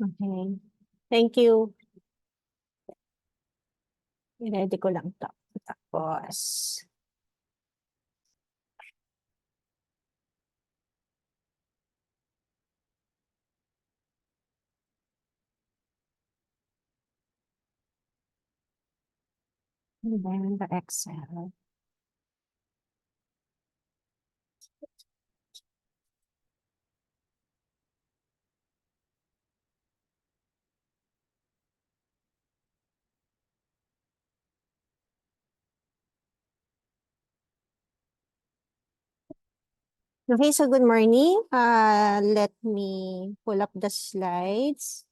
Okay. Thank you. I-ready ko lang to. Tapos, and then the Excel. Okay, so good morning. Let me pull up the slides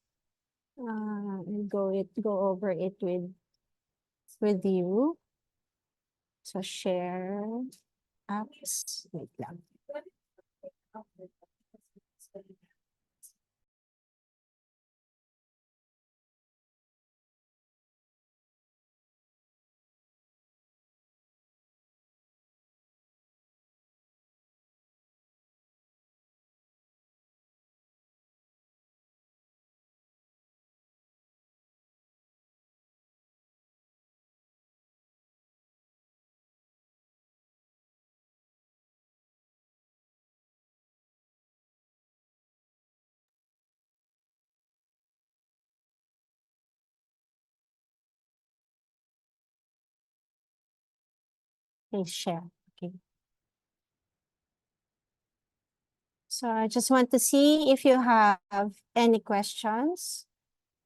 and go over it with you. So share apps. Wait lang. Please share. Okay. So I just want to see if you have any questions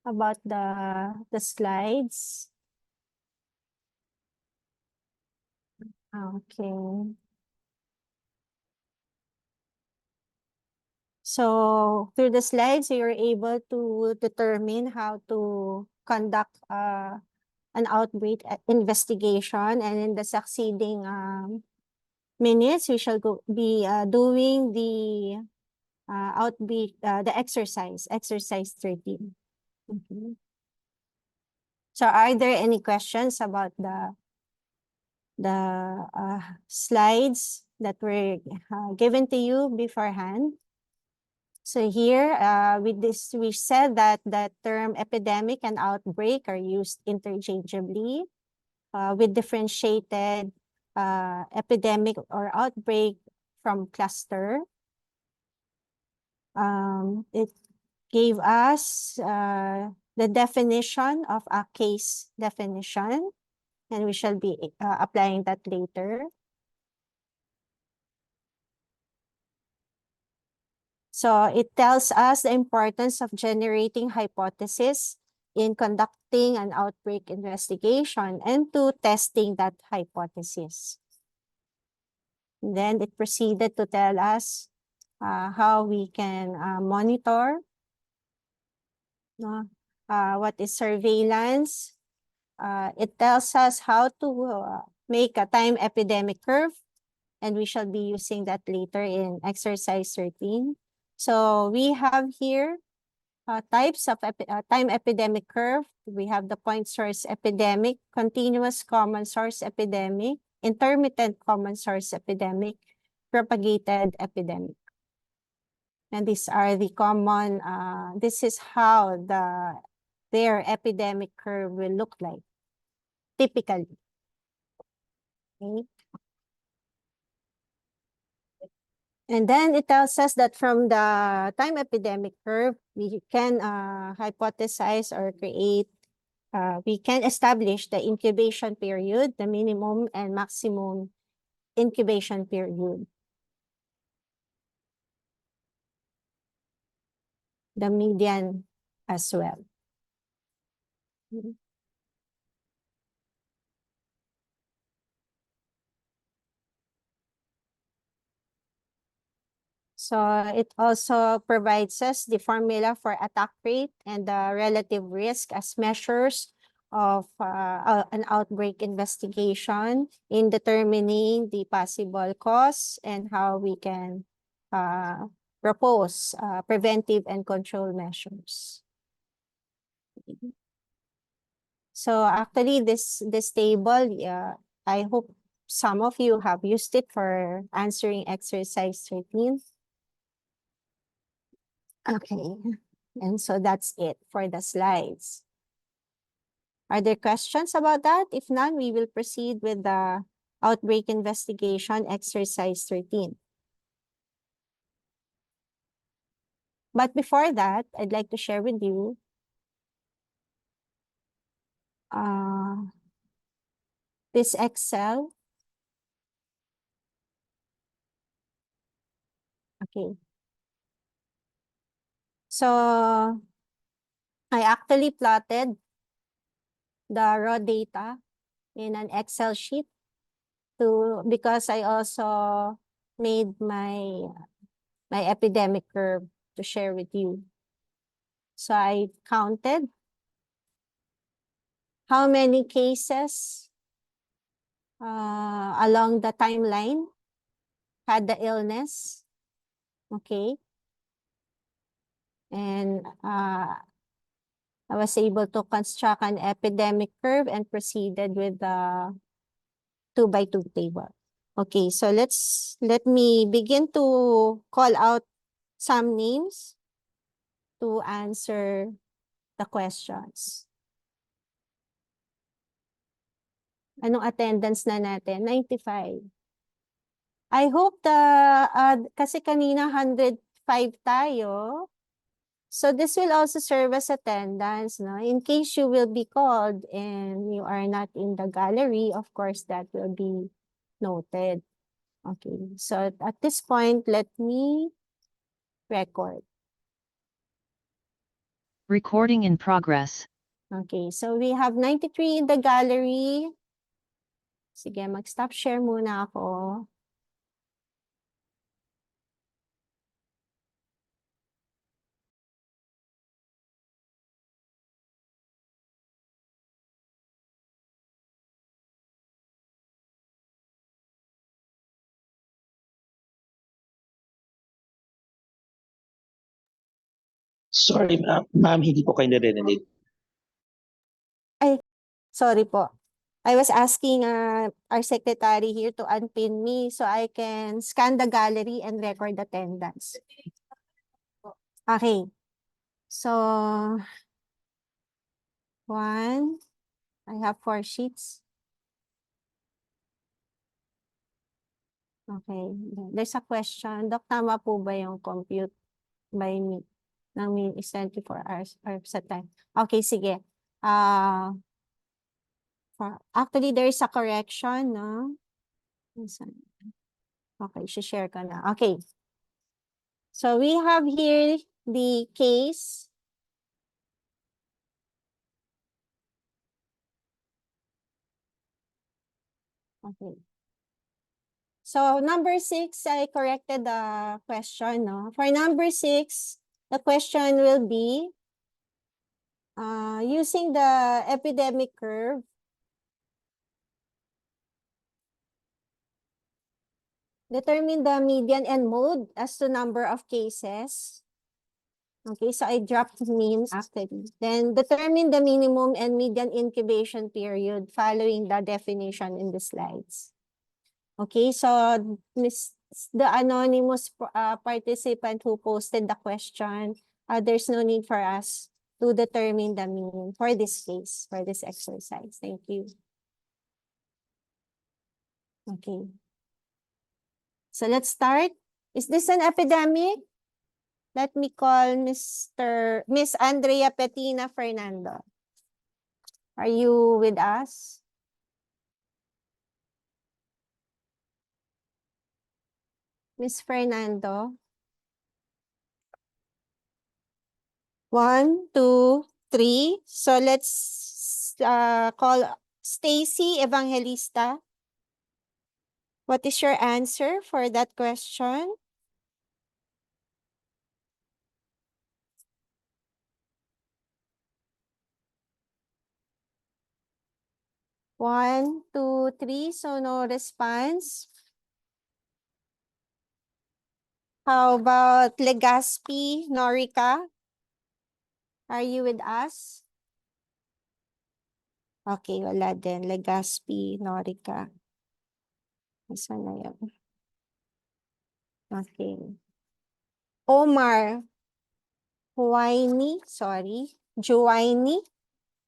about the slides. Okay. So through the slides, you're able to determine how to conduct an outbreak investigation, and in the succeeding minutes, we shall be doing the outbreak, the exercise 13. Okay. So are there any questions about the slides that were given to you beforehand? So here, with this, we said that the term epidemic and outbreak are used interchangeably with differentiated epidemic or outbreak from cluster. It gave us the definition of a case definition, and we shall be applying that later. So it tells us the importance of generating hypothesis in conducting an outbreak investigation and to testing that hypothesis. And then it proceeded to tell us how we can monitor what is surveillance. It tells us how to make a time epidemic curve, and we shall be using that later in exercise 13. So we have here types of time epidemic curve. We have the point source epidemic, continuous common source epidemic, intermittent common source epidemic, propagated epidemic. And these are the common, this is how their epidemic curve will look like, typically. Okay. And then it tells us that from the time epidemic curve, we can hypothesize or create, we can establish the incubation period, the minimum and maximum incubation period, the median as well. So it also provides us the formula for attack rate and the relative risk as measures of an outbreak investigation in determining the possible cause and how we can propose preventive and control measures. So actually this table, I hope some of you have used it for answering exercise 13. Okay. And so that's it for the slides. Are there questions about that? If none, we will proceed with the outbreak investigation exercise 13. But before that, I'd like to share with you this Excel. Okay. So I actually plotted the raw data in an Excel sheet because I also made my epidemic curve to share with you. So I counted how many cases along the timeline had the illness. Okay. And I was able to construct an epidemic curve and proceeded with the 2x2 table. Okay, so let me begin to call out some names to answer the questions. Anong attendance na natin? 95. I hope kasi kanina 105 tayo. So this will also serve as attendance, no? In case you will be called and you are not in the gallery, of course, that will be noted. Okay, so at this point, let me record. Recording in progress. Okay, so we have 93 in the gallery. Sige, mag-stop share muna ako. Sorry, ma'am, hindi po kayo narinig. Ay, sorry po. I was asking our secretary here to unpin me so I can scan the gallery and record attendance. Okay. So, I have 4 sheets. Okay. There's a question. Dok, tama po ba yung compute by me? Ng mean is 24 hours or sa time. Okay, sige. Actually, there is a correction, no? Okay, share ko na. Okay. So we have here the case. Okay. So number 6, I corrected the question, no? For number 6, the question will be using the epidemic curve. Determine the median and mode as to number of cases. Okay, so I dropped mean actually. Then determine the minimum and median incubation period following the definition in the slides. Okay, so the anonymous participant who posted the question, there's no need for us to determine the mean for this case, for this exercise. Thank you. Okay. So let's start. Is this an epidemic? Let me call Miss Andrea Petina Fernando. Are you with us? Miss Fernando? 1, 2, 3. So let's call Stacy Evangelista. What is your answer for that question? One, two, three. So no response. How about Legazpi, Norica? Are you with us? Okay, wala din. Legazpi, Norica. Saan na yun? Okay. Omar. Huwaini, sorry. Juwaini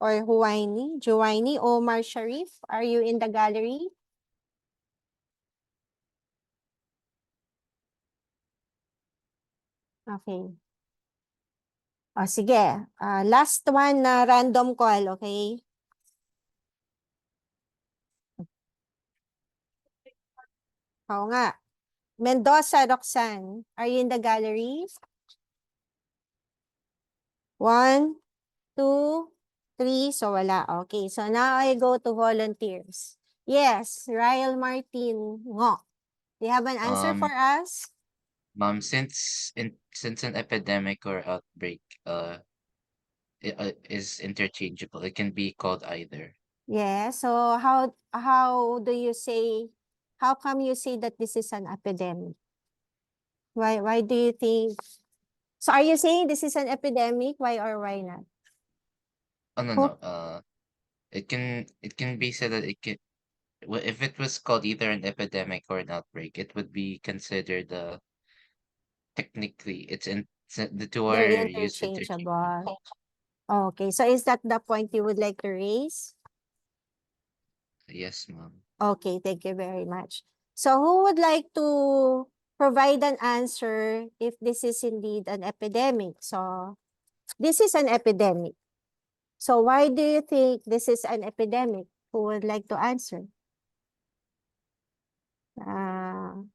or Huwaini. Juwaini, Omar Sharif, are you in the gallery? Okay. O, sige. Last one na random call, okay? Oo nga. Mendoza, Roxanne, are you in the gallery? 1, 2, 3, so wala. Okay, so now I go to volunteers. Yes, Ryle Martin Ngo. Do you have an answer for us? Ma'am, since an epidemic or outbreak is interchangeable, it can be called either. Yeah, so how do you say, how come you say that this is an epidemic? Why do you think? So are you saying this is an epidemic? Why or why not? Oh no Who no. It can be said that it can. Well, if it was called either an epidemic or an outbreak, it would be considered technically the two they're are used interchangeably. interchangeable? Okay, so is that the point you would like to raise? Yes, ma'am. Okay, thank you very much. So who would like to provide an answer if this is indeed an epidemic? So this is an epidemic. So why do you think this is an epidemic? Who would like to answer? Uh,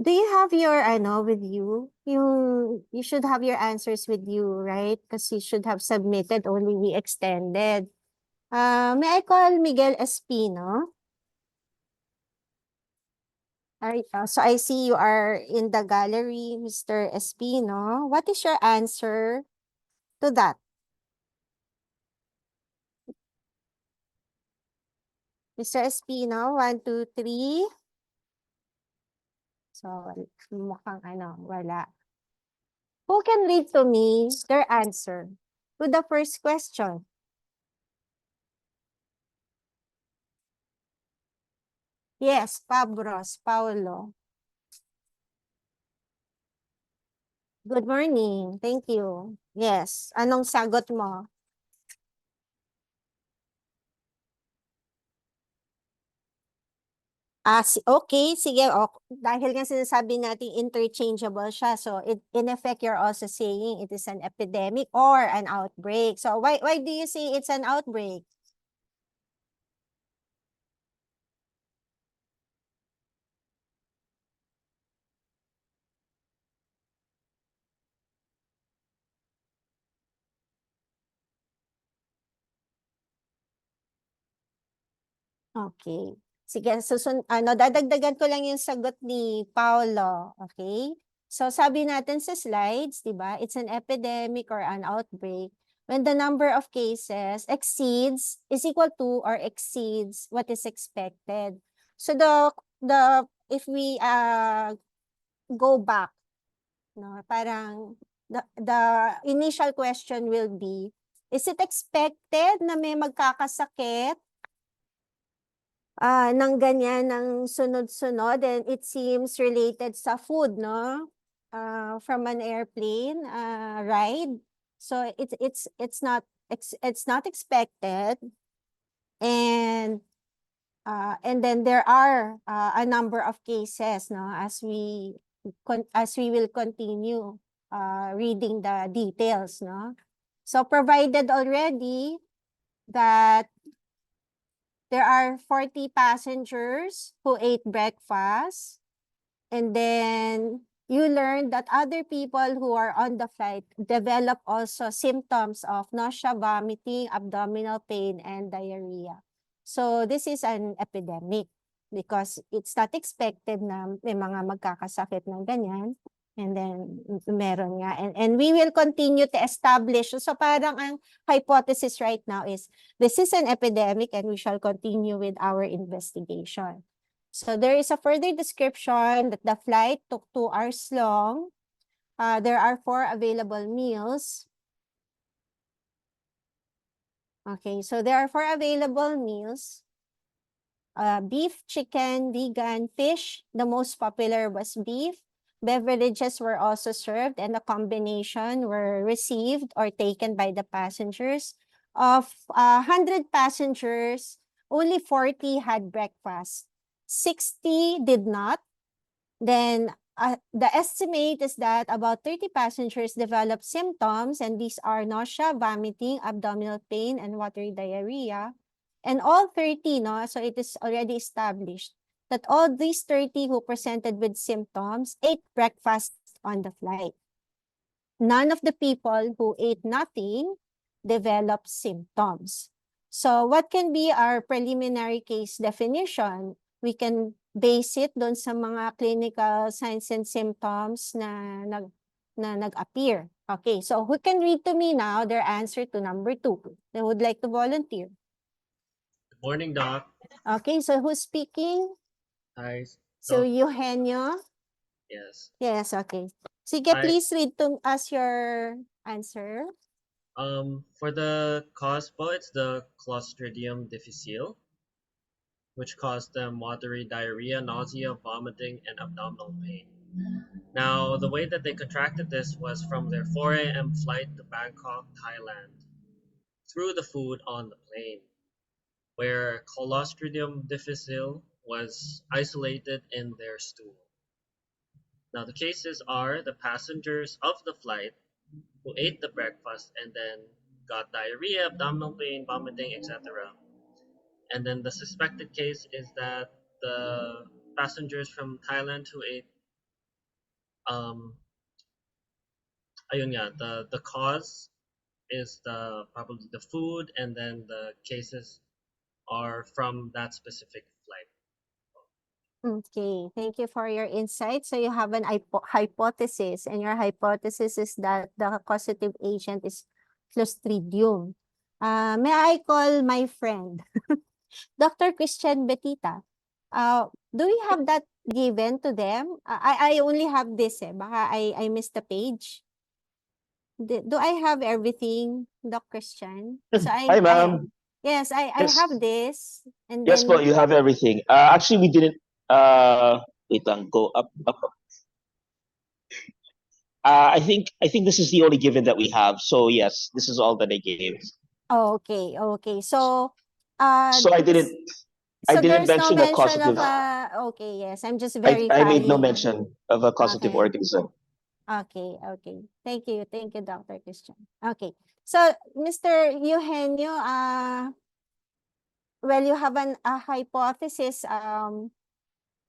do you have your with you? You should have your answers with you, right? Because you should have submitted, only we extended. May I call Miguel Espino? Alright, so I see you are in the gallery, Mr. Espino. What is your answer to that? Mr. Espino, 1, 2, 3. So, mukhang wala. Who can read to me their answer to the first question? Yes, Pabros, Paulo. Good morning. Thank you. Yes. Anong sagot mo? Okay, sige. Dahil nga sinasabi natin interchangeable siya. So, in effect, you're also saying it is an epidemic or an outbreak. So, why do you say it's an outbreak? Okay. Sige, dadagdagan ko lang yung sagot ni Paolo. Okay? So, sabi natin sa slides, di ba? It's an epidemic or an outbreak when the number of cases is equal to or exceeds what is expected. So, if we go back, no, parang the initial question will be, is it expected na may magkakasakit ng ganyan ng sunod-sunod, and it seems related sa food, no? From an airplane ride. So it's not expected, and then there are a number of cases, no, as we will continue reading the details, no? So provided already that there are 40 passengers who ate breakfast. And then you learn that other people who are on the flight develop also symptoms of nausea, vomiting, abdominal pain, and diarrhea. So this is an epidemic because it's not expected na may mga magkakasakit ng ganyan. And then meron nga. And we will continue to establish. So parang ang hypothesis right now is this is an epidemic and we shall continue with our investigation. So there is a further description that the flight took 2 hours long. There are 4 available meals. Okay, so there are 4 available meals. Beef, chicken, vegan, fish. The most popular was beef. Beverages were also served, and a combination were received or taken by the passengers. Of 100 passengers, only 40 had breakfast. 60 did not. Then the estimate is that about 30 passengers developed symptoms, and these are nausea, vomiting, abdominal pain, and watery diarrhea. And all 30, no, so it is already established that all these 30 who presented with symptoms ate breakfast on the flight. None of the people who ate nothing developed symptoms. So what can be our preliminary case definition? We can base it doon sa mga clinical signs and symptoms na nag-appear. Okay, so who can read to me now their answer to number 2? They would like to volunteer. Good morning, Doc. Okay, so who's speaking? Hi. So Doc. Eugenio? Yes. Yes, okay. Sige, Hi. please read to us your answer. For the cause po, it's the Clostridium difficile, which caused them watery diarrhea, nausea, vomiting, and abdominal pain. Now, the way that they contracted this was from their 4 a.m. flight to Bangkok, Thailand, through the food on the plane, where Clostridium difficile was isolated in their stool. Now, the cases are the passengers of the flight who ate the breakfast and then got diarrhea, abdominal pain, vomiting, etc. And then the suspected case is that the passengers from Thailand who ate, ayun nga, the cause is probably the food, and then the cases are from that specific flight. Okay, thank you for your insight. So you have an hypothesis, and your hypothesis is that the causative agent is Clostridium. May I call my friend, Dr. Christian Betita? Do we have that given to them? I only have this baka I missed the page. Do I have everything, Doc Christian? So Hi, ma'am. yes, I Yes. have this, and Yes, po, then you have everything. Actually, we didn't. Wait lang, go up, up. I think this is the only given that we have. So yes, this is all that I gave. okay, okay. So So I didn't. I so didn't there's no mention the mention of causative. okay, yes, I'm just I made no verifying. mention of a causative Okay. organism. Okay, okay. Thank you, Dr. Christian. Okay. So, Mr. Eugenio, well, you have a hypothesis,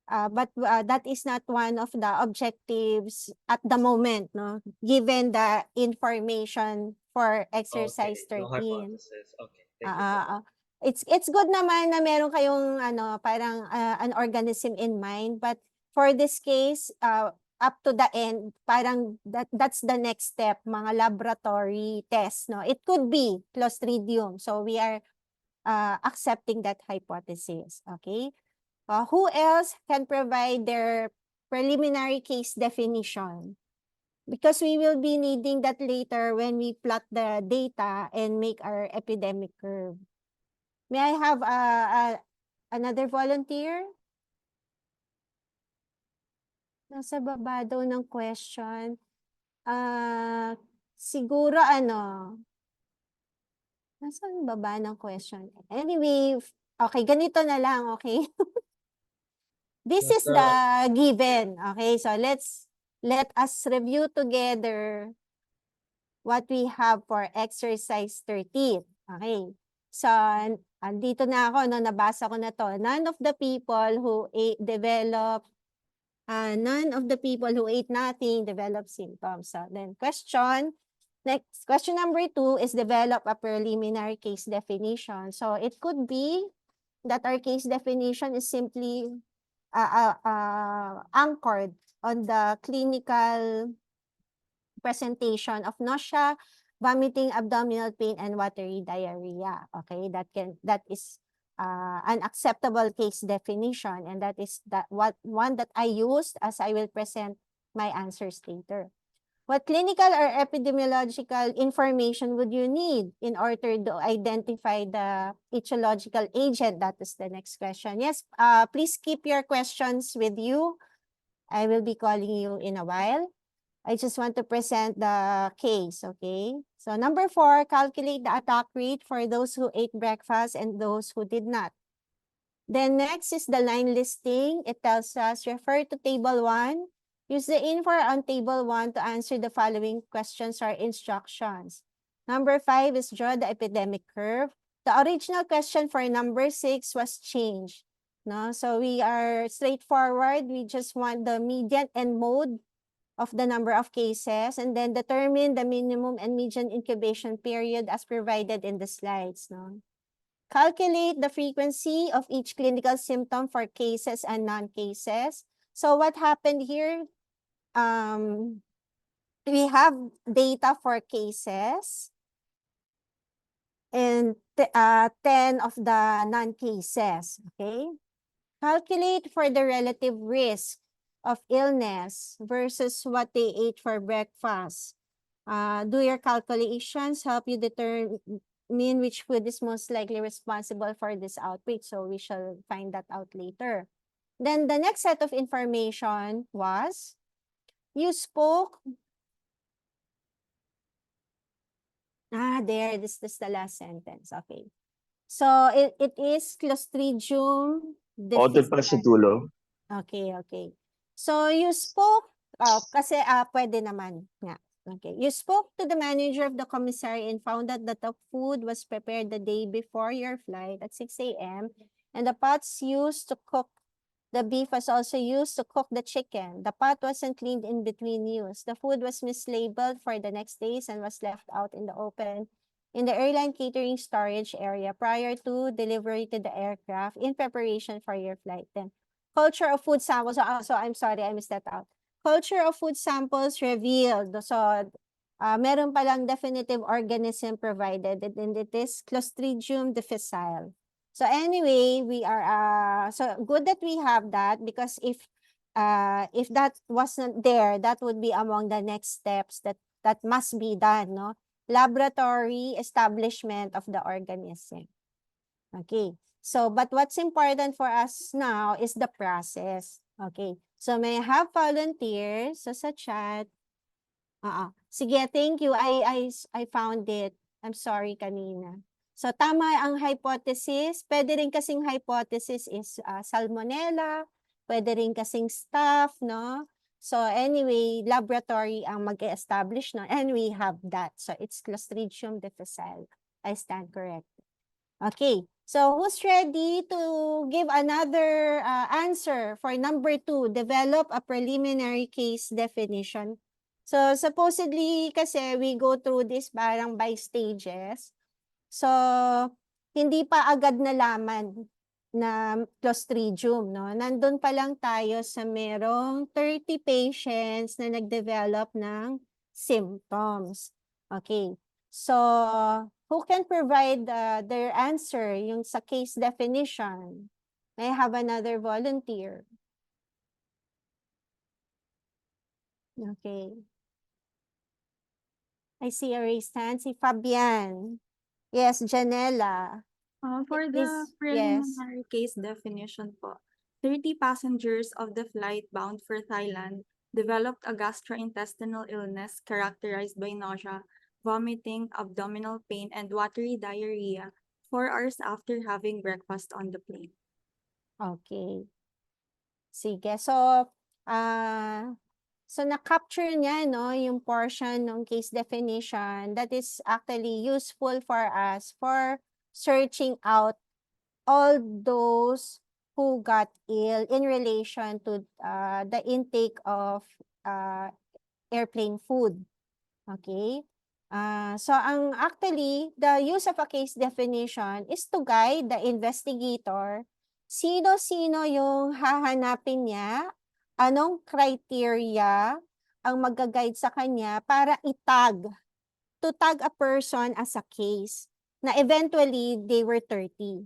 but that is not one of the objectives at the moment, no? Given the information for exercise Okay, no 13. hypothesis. Okay, thank you for that. It's good naman na meron kayong parang an organism in mind, but for this case, up to the end, parang that's the next step, mga laboratory tests, no? It could be Clostridium. So we are accepting that hypothesis, okay? Who else can provide their preliminary case definition? Because we will be needing that later when we plot the data and make our epidemic curve. May I have another volunteer? Nasa baba daw ng question. Siguro nasa baba ng question? Anyway, okay, ganito na lang, okay? This is the given, okay? So let us review together what we have for exercise 13. Okay. So, andito na ako, no, nabasa ko na to. None of the people who none of the people who ate nothing developed symptoms. So, then question number 2 is develop a preliminary case definition. So, it could be that our case definition is simply anchored on the clinical presentation of nausea, vomiting, abdominal pain, and watery diarrhea. Okay, that is an acceptable case definition, and that is one that I used as I will present my answers later. What clinical or epidemiological information would you need in order to identify the etiological agent? That is the next question. Yes, please keep your questions with you. I will be calling you in a while. I just want to present the case, okay? So number 4, calculate the attack rate for those who ate breakfast and those who did not. Then next is the line listing. It tells us refer to table 1. Use the info on table 1 to answer the following questions or instructions. Number 5 is draw the epidemic curve. The original question for number 6 was changed. No? So we are straightforward. We just want the median and mode of the number of cases and then determine the minimum and median incubation period as provided in the slides. No? Calculate the frequency of each clinical symptom for cases and non-cases. So what happened here? We have data for cases and 10 of the non-cases, okay? Calculate for the relative risk of illness versus what they ate for breakfast. Do your calculations, help you determine which food is most likely responsible for this outbreak. So we shall find that out later. Then the next set of information was, you spoke. There, this is the last sentence. Okay. So it is Clostridium Doon pala sa difficile. dulo. Okay, okay. So you spoke, kasi pwede naman nga. Okay. You spoke to the manager of the commissary and found out that the food was prepared the day before your flight at 6 a.m. and the pots used to cook the beef was also used to cook the chicken. The pot wasn't cleaned in between use. The food was mislabeled for the next days and was left out in the open in the airline catering storage area prior to delivery to the aircraft in preparation for your flight. Then, culture of food samples. So I'm sorry, I missed that out. Culture of food samples revealed. So, meron palang definitive organism provided, and it is Clostridium difficile. So anyway, we are so good that we have that, because if that wasn't there, that would be among the next steps that must be done, no? Laboratory establishment of the organism. Okay. So, but what's important for us now is the process. Okay. So, may I have volunteers so sa chat? Sige, thank you. I found it. I'm sorry kanina. So, tama ang hypothesis. Pwede rin kasing hypothesis is salmonella. Pwede rin kasing staph, no? So, anyway, laboratory ang mag-establish, no? And we have that. So, it's Clostridium difficile. I stand corrected. Okay. So, who's ready to give another answer for number 2? Develop a preliminary case definition. So, supposedly, kasi we go through this parang by stages. So, hindi pa agad nalaman na Clostridium, no? Nandun pa lang tayo sa merong 30 patients na nag-develop ng symptoms. Okay. So, who can provide their answer, yung sa case definition? May I have another volunteer? Okay. I see a raised hand. Si Fabian. Yes, Janela. For Yes. the preliminary case definition po, 30 passengers of the flight bound for Thailand developed a gastrointestinal illness characterized by nausea, vomiting, abdominal pain, and watery diarrhea 4 hours after having breakfast on the plane. Okay. Sige. So, na-capture niya, no, yung portion ng case definition that is actually useful for us for searching out all those who got ill in relation to the intake of airplane food. Okay? So actually, the use of a case definition is to guide the investigator sino-sino yung hahanapin niya, anong criteria ang mag-guide sa kanya para to tag a person as a case, na eventually they were 30.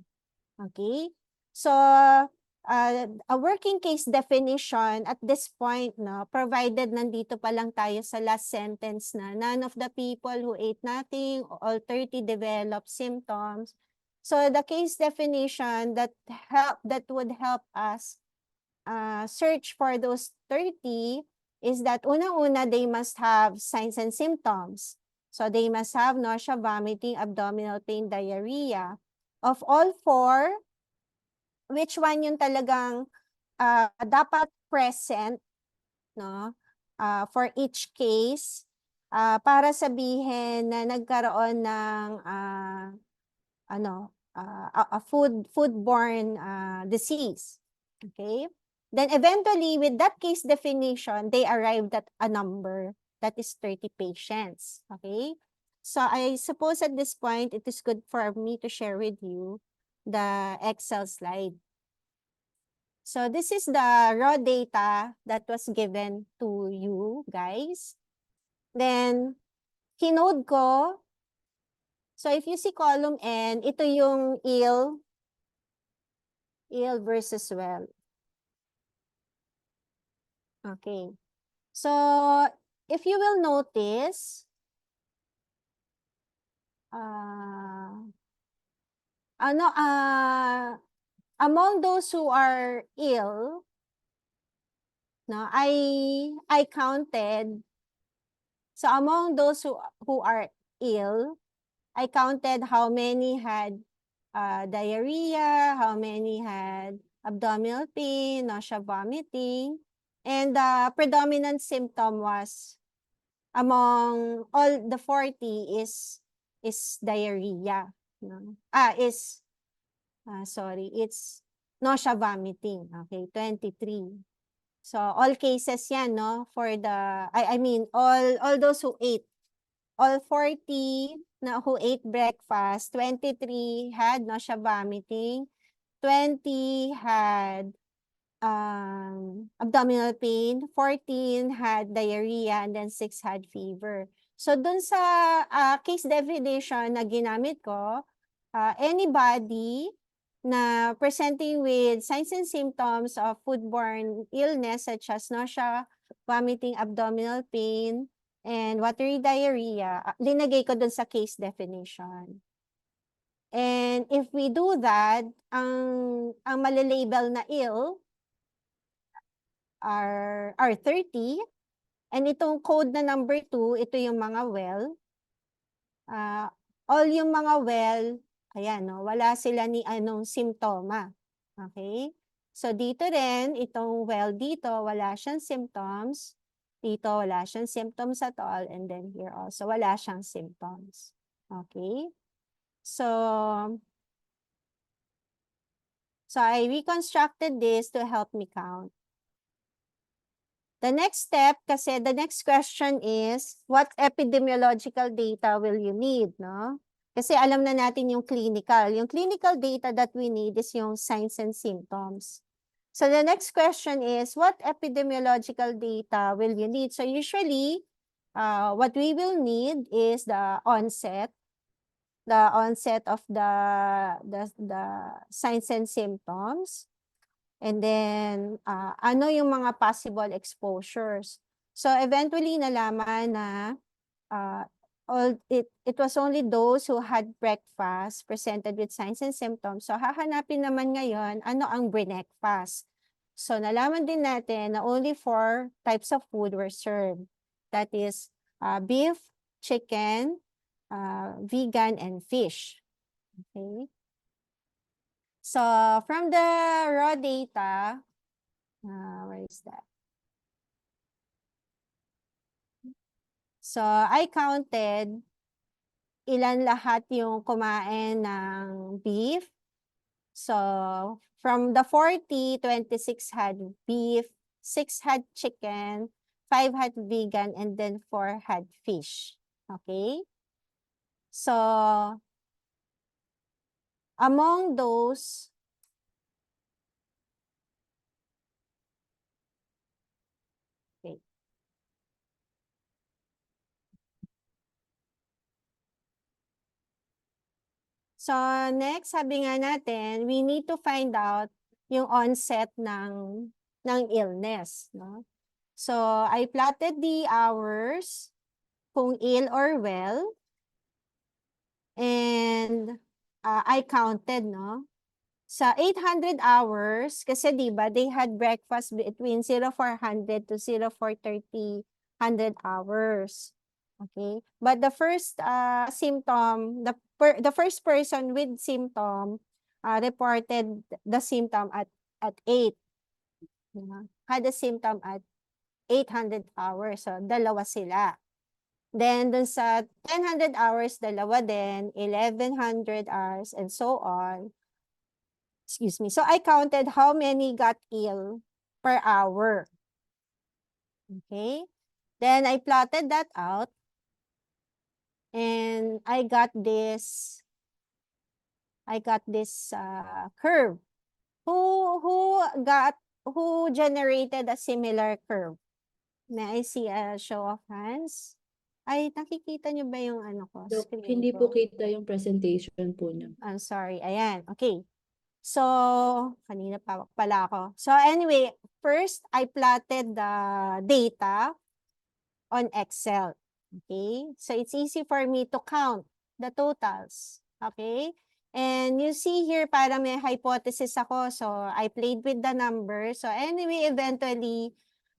Okay? So, a working case definition at this point, no, provided nandito pa lang tayo sa last sentence na none of the people who ate nothing, all 30 developed symptoms. So, the case definition that would help us search for those 30 is that unang-una, they must have signs and symptoms. So they must have nausea, vomiting, abdominal pain, diarrhea. Of all 4, which one yung talagang dapat present, no? For each case, para sabihin na nagkaroon ng a foodborne disease. Okay? Then eventually, with that case definition, they arrived at a number that is 30 patients. Okay? So I suppose at this point, it is good for me to share with you the Excel slide. So this is the raw data that was given to you guys. Then, kinode ko. So if you see column N, ito yung ill versus well. Okay. So, if you will notice, among those who are ill, no, I counted. So among those who are ill, I counted how many had diarrhea, how many had abdominal pain, nausea, vomiting, and the predominant symptom was among all the 40 is diarrhea. No? It's nausea, vomiting. Okay, 23. So all cases yan, no? For the, I mean, all those who ate, all 40 na who ate breakfast, 23 had nausea, vomiting, 20 had abdominal pain, 14 had diarrhea, and then 6 had fever. So dun sa case definition na ginamit ko, anybody na presenting with signs and symptoms of foodborne illness such as nausea, vomiting, abdominal pain, and watery diarrhea, linagay ko dun sa case definition. And if we do that, ang malilabel na ill are 30. And itong code na number 2, ito yung mga well. All yung mga well, ayan, no, wala sila ni anong simptoma. Okay? So dito rin, itong well dito, wala siyang symptoms. Dito, wala siyang symptoms at all. And then here also, wala siyang symptoms. Okay? So I reconstructed this to help me count. The next step, kasi the next question is, what epidemiological data will you need, no? Kasi alam na natin yung clinical. Yung clinical data that we need is yung signs and symptoms. So the next question is, what epidemiological data will you need? So usually, what we will need is the onset of the signs and symptoms. And then, ano yung mga possible exposures. So eventually, nalaman na it was only those who had breakfast presented with signs and symptoms. So hahanapin naman ngayon, ano ang breakfast. So nalaman din natin na only 4 types of food were served. That is beef, chicken, vegan, and fish. Okay. So from the raw data, where is that? So I counted ilan lahat yung kumain ng beef. So from the 40, 26 had beef, 6 had chicken, 5 had vegan, and then 4 had fish. Okay? So among those, okay. So next, sabi nga natin, we need to find out yung onset ng illness, no? So I plotted the hours kung ill or well, and I counted, no? Sa 800 hours, kasi di ba, they had breakfast between 0400 to 0430 hours. Okay? But the first symptom, the first person with symptom reported the symptom at 8. Had a symptom at 800 hours. So, dalawa sila. Then, dun sa 1000 hours, dalawa din, 1100 hours, and so on. Excuse me. So, I counted how many got ill per hour. Okay? Then, I plotted that out. And I got this curve. Who generated a similar curve? May I see a show of hands? Ay, nakikita niyo ba yung ano ko? Dok, Screen hindi ko? po kita yung presentation po niya. I'm sorry. Ayan. Okay. So, kanina pa pala ako. So, anyway, first, I plotted the data on Excel. Okay? So, it's easy for me to count the totals. Okay? And you see here, para may hypothesis ako. So, I played with the numbers. So, anyway, eventually,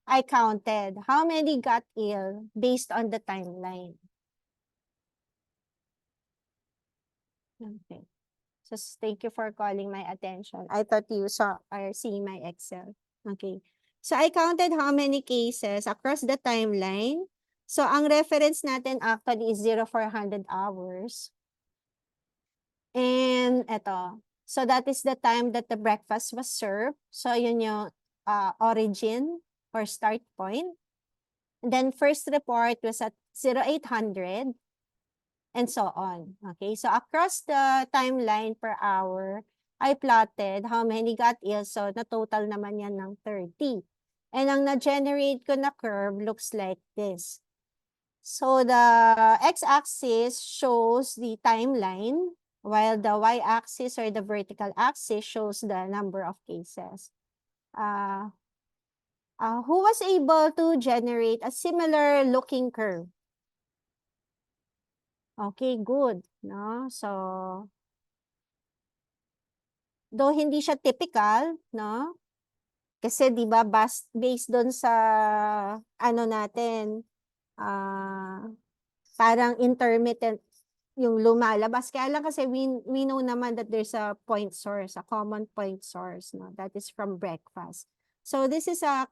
I counted how many got ill based on the timeline. Okay. So, thank you for calling my attention. I thought you saw or seeing my Excel. Okay. So, I counted how many cases across the timeline. So, ang reference natin actually is 0400 hours. And eto. So, that is the time that the breakfast was served. So, yun yung origin or start point. And then, first report was at 0800 and so on. Okay, so across the timeline per hour, I plotted how many got ill. So, na-total naman yan ng 30. And ang na-generate ko na curve looks like this. So, the x-axis shows the timeline, while the y-axis or the vertical axis shows the number of cases. Who was able to generate a similar looking curve? Okay, good. No? So, though hindi siya typical, no? Kasi 'di ba based doon sa ano natin, parang intermittent yung lumalabas. Kaya lang kasi we know naman that there's a point source, a common point source, no? That is from breakfast. So this is a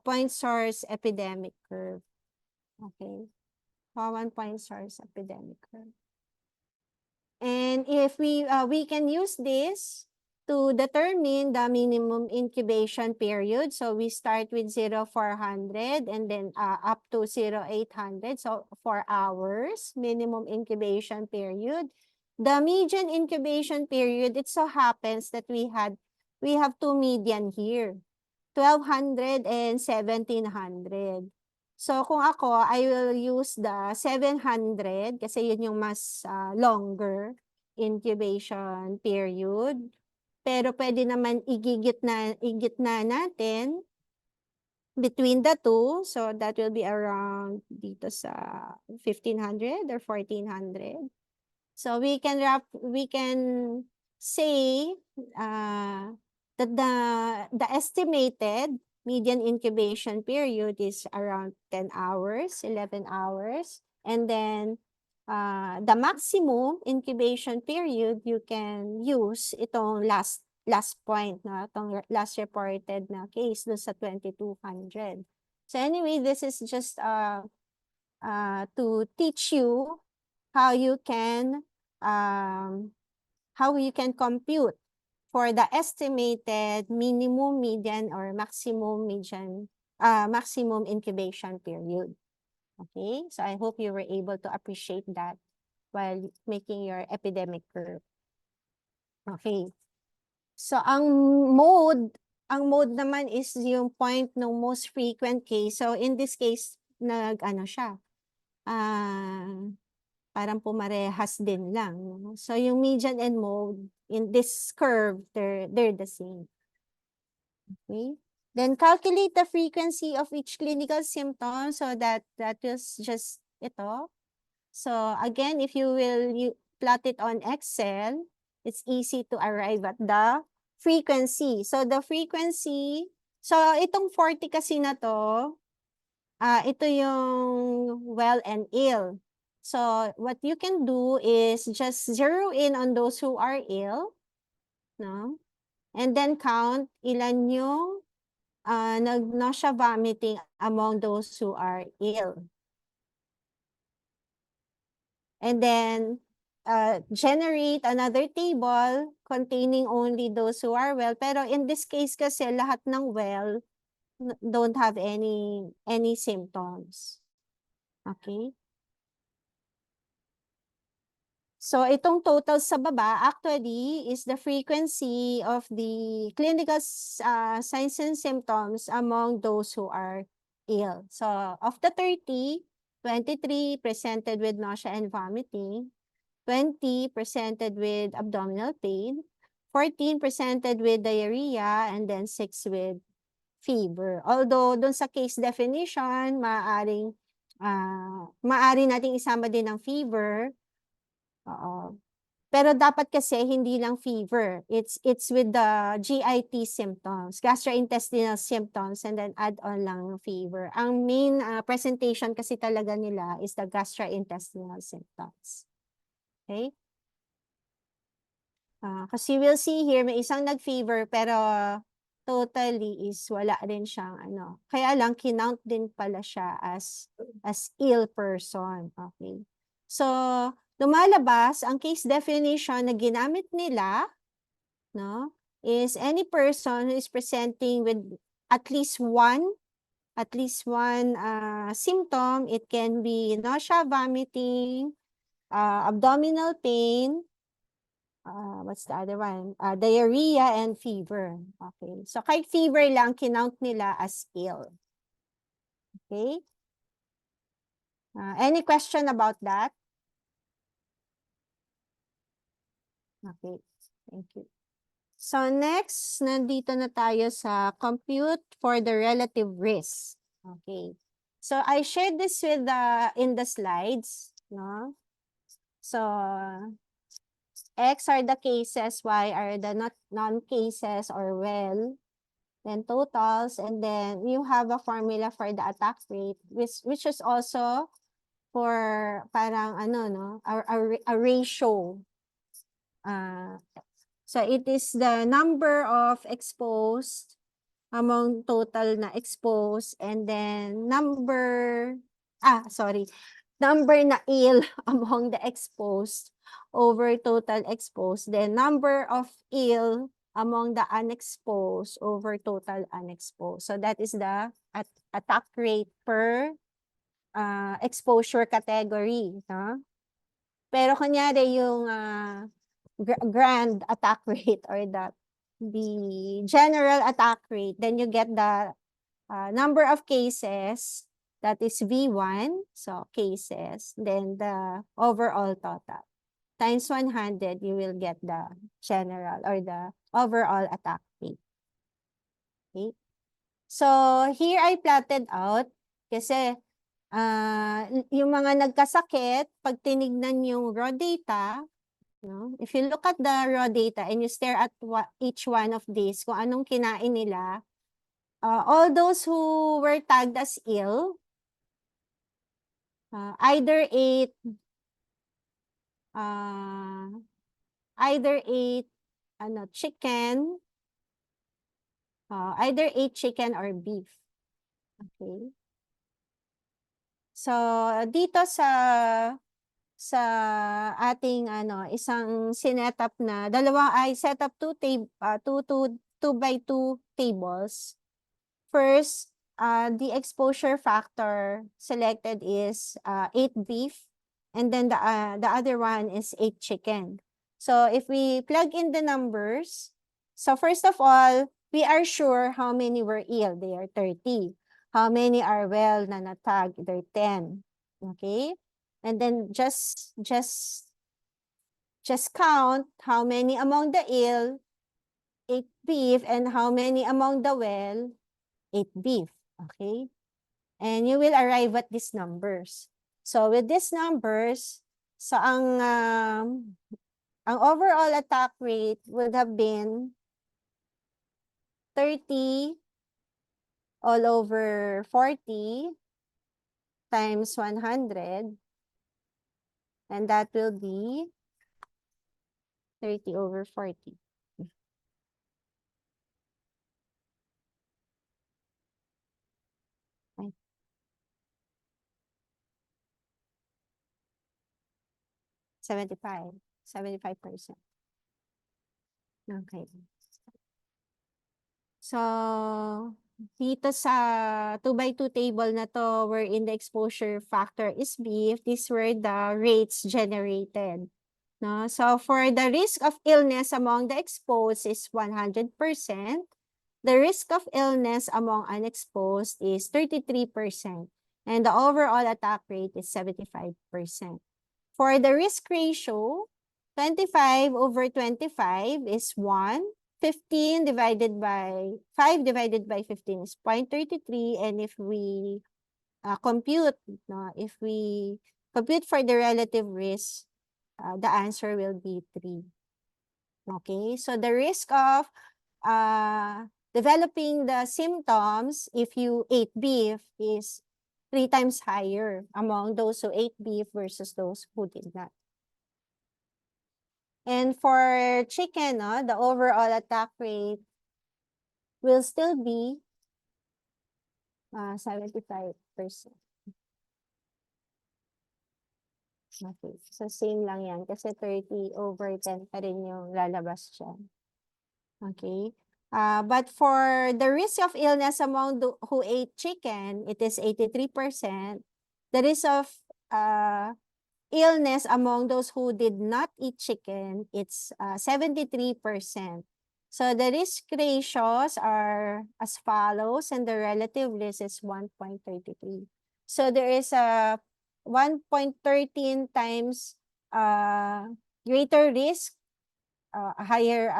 point source epidemic curve. Okay. Common point source epidemic curve. And if we can use this to determine the minimum incubation period. So we start with 0400 and then up to 0800. So 4 hours minimum incubation period. The median incubation period, it so happens that we have 2 median here. 1200 and 1700. So, kung ako, I will use the 700 kasi yun yung mas longer incubation period. Pero pwede naman igitna natin between the two. So, that will be around dito sa 1500 or 1400. So, we can say that the estimated median incubation period is around 10 hours, 11 hours. And then, the maximum incubation period, you can use itong last point, no? Itong last reported na case dun sa 2200. So anyway, this is just to teach you how you can compute for the estimated minimum, median, or maximum incubation period. Okay, so I hope you were able to appreciate that while making your epidemic curve. Okay, so ang mode naman is yung point ng most frequent case. So in this case, siya, parang pumarehas din lang. No? So yung median and mode in this curve, they're the same. Okay. Then calculate the frequency of each clinical symptom. So that was just ito. So again, if you will plot it on Excel, it's easy to arrive at the frequency. So the frequency, so itong 40 kasi na to, ito yung well and ill. So what you can do is just zero in on those who are ill, no? And then count ilan yung nag-nausea vomiting among those who are ill. And then generate another table containing only those who are well. Pero in this case kasi lahat ng well don't have any symptoms. Okay? So itong total sa baba actually is the frequency of the clinical signs and symptoms among those who are ill. So of the 30, 23 presented with nausea and vomiting, 20 presented with abdominal pain, 14 presented with diarrhea, and then 6 with fever. Although dun sa case definition, maaari nating isama din ng fever. Oo. Pero dapat kasi hindi lang fever. It's with the GIT symptoms, gastrointestinal symptoms, and then add on lang ng fever. Ang main presentation kasi talaga nila is the gastrointestinal symptoms. Okay? Kasi we'll see here, may isang nag-fever pero totally is wala rin siyang ano. Kaya lang kinount din pala siya as ill person. Okay. So, lumalabas ang case definition na ginamit nila, no, is any person who is presenting with at least one symptom. It can be nausea, vomiting, abdominal pain, what's the other one? Diarrhea and fever. Okay. So, kahit fever lang, kinount nila as ill. Okay. Any question about that? Okay. Thank you. So, next, nandito na tayo sa compute for the relative risk. Okay. So, I shared this with in the slides, no? So, X are the cases, Y are the non-cases or well, then totals, and then you have a formula for the attack rate, which is also for parang ano, no, a ratio. So it is the number of exposed among total na exposed, and then number na ill among the exposed over total exposed, then number of ill among the unexposed over total unexposed. So that is the attack rate per exposure category. No? Pero kunyari yung grand attack rate or the general attack rate, then you get the number of cases, that is V1, so cases, then the overall total. Times 100, you will get the general or the overall attack rate. Okay? So, here I plotted out kasi yung mga nagkasakit, pag tinignan yung raw data, no? If you look at the raw data and you stare at each one of these, kung anong kinain nila, all those who were tagged as ill, either ate chicken, either ate chicken or beef. Okay. So, dito sa ating isang sinetup na setup two by two tables. First, the exposure factor selected is 8 beef, and then the other one is 8 chicken. So if we plug in the numbers, so first of all, we are sure how many were ill. They are 30. How many are well na natag? They're 10. Okay? And then just count how many among the ill, 8 beef, and how many among the well, 8 beef. Okay? And you will arrive at these numbers. So with these numbers, so ang ang overall attack rate would have been 30 all over 40 times 100, and that will be 30 over 40. Okay. 75%. Okay. So, dito sa 2x2 table na to, wherein the exposure factor is beef, these were the rates generated. No? So, for the risk of illness among the exposed is 100%. The risk of illness among unexposed is 33%. And the overall attack rate is 75%. For the risk ratio, 25 over 25 is 1. 15 divided by 5 divided by 15 is 0.33. And if we compute, if we compute for the relative risk, the answer will be 3. Okay, so the risk of developing the symptoms if you ate beef is 3 times higher among those who ate beef versus those who did not. And for chicken, the overall attack rate will still be 75%. Okay, so same lang yan kasi 30 over 10 pa rin yung lalabas dyan. Okay, but for the risk of illness among who ate chicken, it is 83%. The risk of illness among those who did not eat chicken, it's 73%. So the risk ratios are as follows, and the relative risk is 1.33. So there is a 1.13 times greater risk, a higher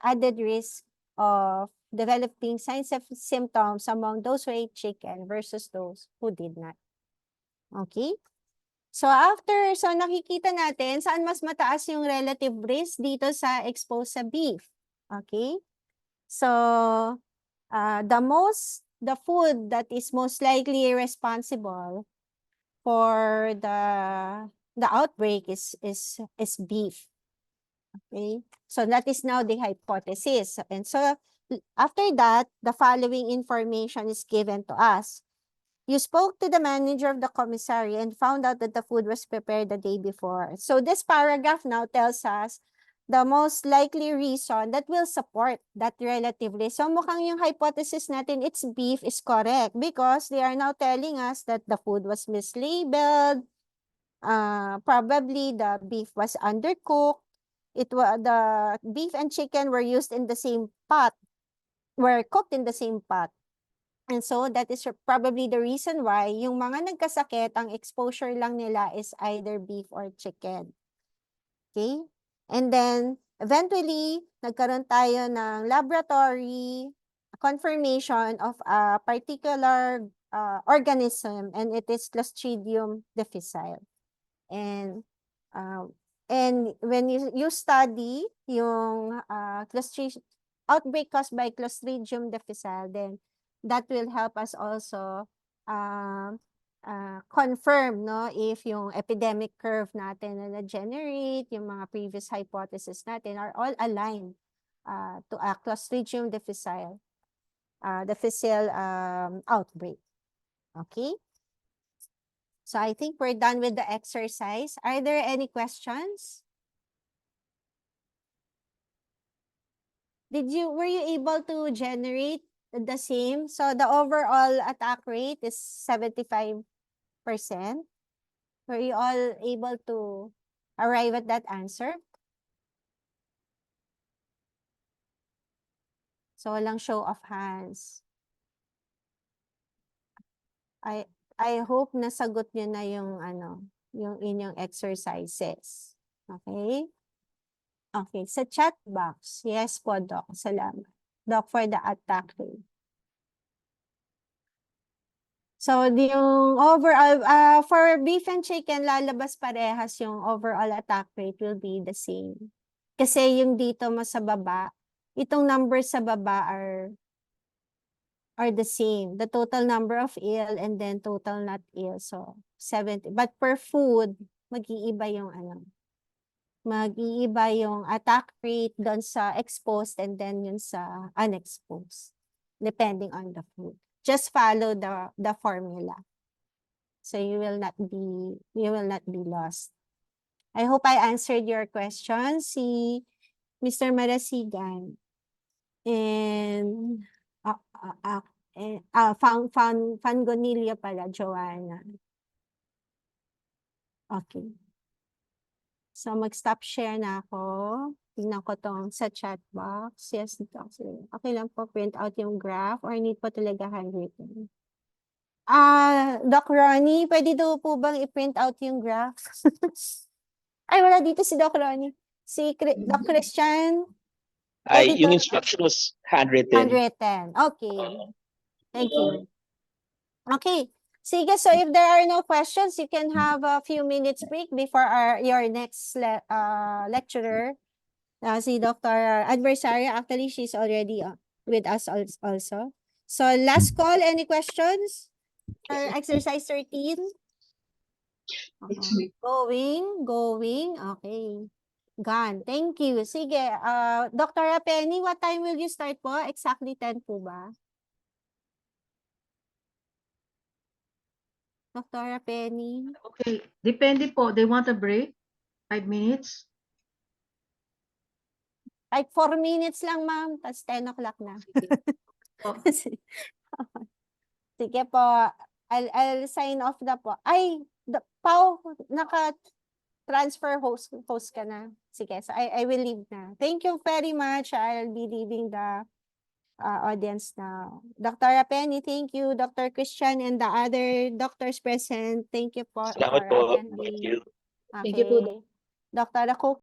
added risk of developing signs of symptoms among those who ate chicken versus those who did not. Okay? So so nakikita natin saan mas mataas yung relative risk dito sa exposed sa beef. Okay? So, the food that is most likely responsible for the outbreak is beef. Okay? So that is now the hypothesis. And so after that, the following information is given to us. You spoke to the manager of the commissary and found out that the food was prepared the day before. So this paragraph now tells us the most likely reason that will support that relatively. So mukhang yung hypothesis natin, it's beef, is correct because they are now telling us that the food was mislabeled. Probably the beef was undercooked. The beef and chicken were used in the same pot, were cooked in the same pot. And so that is probably the reason why yung mga nagkasakit, ang exposure lang nila is either beef or chicken. Okay? And then, eventually, nagkaroon tayo ng laboratory confirmation of a particular organism, and it is Clostridium difficile. And when you study yung outbreak caused by Clostridium difficile, then that will help us also confirm if yung epidemic curve natin na na-generate, yung mga previous hypotheses natin are all aligned to a Clostridium difficile outbreak. Okay? So I think we're done with the exercise. Are there any questions? Were you able to generate the same? So the overall attack rate is 75%. Were you all able to arrive at that answer? So walang show of hands. I hope nasagot nyo na yung yung inyong exercises. Okay? Okay, sa chat box. Yes po, Doc. Salamat. Doc, for the attack rate. So, yung overall, for beef and chicken, lalabas parehas yung overall attack rate will be the same. Kasi yung dito mo sa baba, itong numbers sa baba are the same. The total number of ill and then total not ill. So, 70. But per food, mag-iiba yung mag-iiba yung attack rate doon sa exposed and then yun sa unexposed, depending on the food. Just follow the formula. So you will not be lost. I hope I answered your question. Si Mr. Marasigan and Fangonilla pala, Joanna. Okay. So mag-stop share na ako. Tingnan ko tong sa chat box. Yes, okay lang po print out yung graph or need po talaga handwritten. Doc Ronnie, pwede daw po bang i-print out yung graph? Ay, wala dito si Doc Ronnie. Si Doc Christian. Pwede Yung daw instruction was handwritten. handwritten. Okay. Thank you. Okay. Sige, so if there are no questions, you can have a few minutes break before your next lecturer. Si Dr. Adversaria, actually, she's already with us also. So last call, any questions? For exercise 13? Going. Okay. Gone. Thank you. Sige, Dr. Penny, what time will you start po? Exactly 10 po ba? Dr. Penny? Okay, depende po. They want a break? 5 minutes? Like 4 minutes lang, ma'am. Tapos 10 o'clock na. Po. Sige po. I'll sign off na po. Ay, Pao, naka-transfer host ka na. Sige, so I will leave na. Thank you very much. I'll be leaving the audience now. Dr. Penny, thank you. Dr. Christian and the other doctors present, thank you po Salamat for po. attending. Thank you. Thank you po, Okay. Dr. Ako